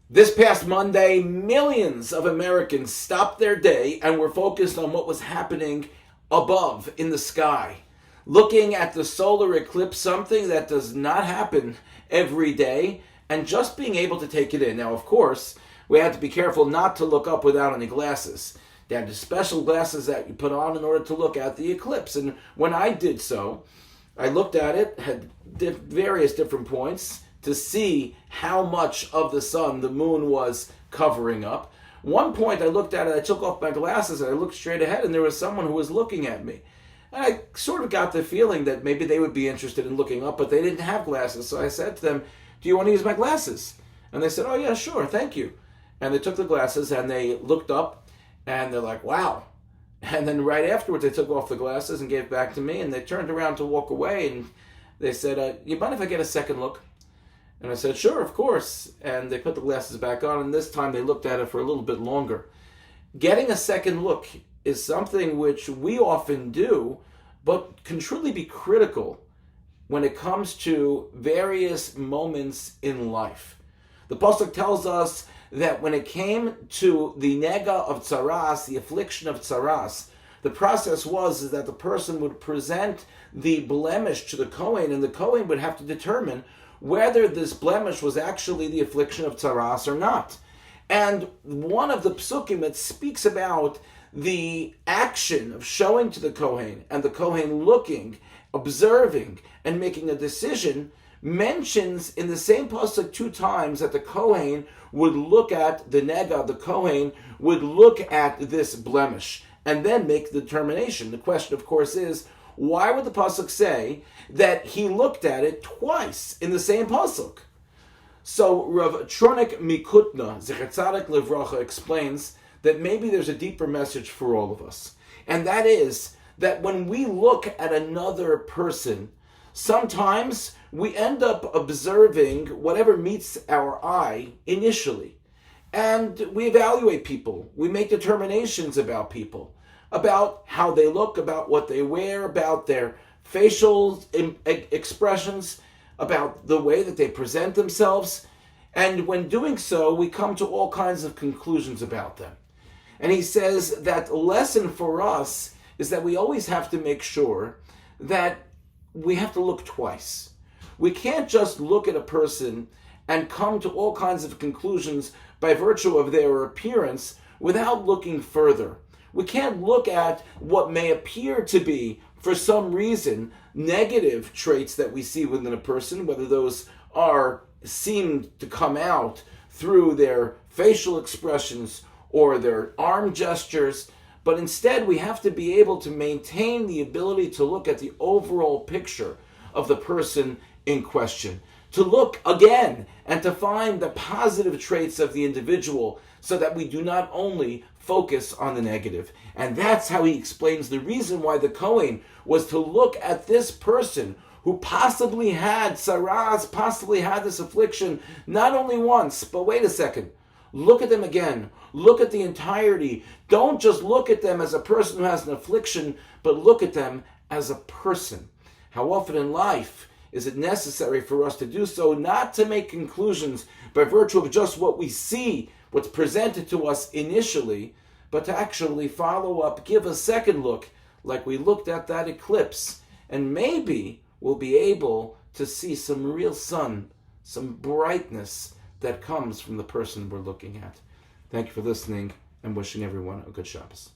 This past Monday, millions of Americans stopped their day and were focused on what was happening above in the sky. Looking at the solar eclipse, something that does not happen every day, and just being able to take it in. Now, of course, we had to be careful not to look up without any glasses. They had special glasses that you put on in order to look at the eclipse. And when I did so, I looked at it, had various different points to see how much of the sun the moon was covering up. One point I looked at it, I took off my glasses and I looked straight ahead and there was someone who was looking at me. And I sort of got the feeling that maybe they would be interested in looking up, but they didn't have glasses. So I said to them, "Do you want to use my glasses?" And they said, "Oh yeah, sure, thank you." And they took the glasses and they looked up and they're like, "Wow." And then right afterwards they took off the glasses and gave it back to me and they turned around to walk away and they said, "You mind if I get a second look?" And I said, "Sure, of course." And they put the glasses back on, and this time they looked at it for a little bit longer. Getting a second look is something which we often do, but can truly be critical when it comes to various moments in life. The Pasuk tells us that when it came to the nega of tzaras, the affliction of tzaras, the process was that the person would present the blemish to the Kohen, and the Kohen would have to determine whether this blemish was actually the affliction of tzaras or not. And one of the psukim that speaks about the action of showing to the Kohen, and the Kohen looking, observing, and making a decision, mentions in the same pasuk 2 times that the Kohen would look at the nega, the Kohen would look at this blemish, and then make the determination. The question, of course, is, why would the pasuk say that he looked at it twice in the same pasuk? So Rav Tronik Mikutna, Zecher Tzaddik Livracha, explains that maybe there's a deeper message for all of us. And that is that when we look at another person, sometimes we end up observing whatever meets our eye initially. And we evaluate people. We make determinations about people, about how they look, about what they wear, about their facial expressions, about the way that they present themselves. And when doing so, we come to all kinds of conclusions about them. And he says that the lesson for us is that we always have to make sure that we have to look twice. We can't just look at a person and come to all kinds of conclusions by virtue of their appearance without looking further. We can't look at what may appear to be, for some reason, negative traits that we see within a person, whether those seem to come out through their facial expressions or their arm gestures, but instead we have to be able to maintain the ability to look at the overall picture of the person in question, to look again and to find the positive traits of the individual so that we do not only focus on the negative. And that's how he explains the reason why the Kohen was to look at this person who possibly had tzaras, possibly had this affliction, not only once, but wait a second, look at them again. Look at the entirety. Don't just look at them as a person who has an affliction, but look at them as a person. How often in life is it necessary for us to do so, not to make conclusions by virtue of just what we see, what's presented to us initially, but to actually follow up, give a second look, like we looked at that eclipse, and maybe we'll be able to see some real sun, some brightness that comes from the person we're looking at. Thank you for listening and wishing everyone a good Shabbos.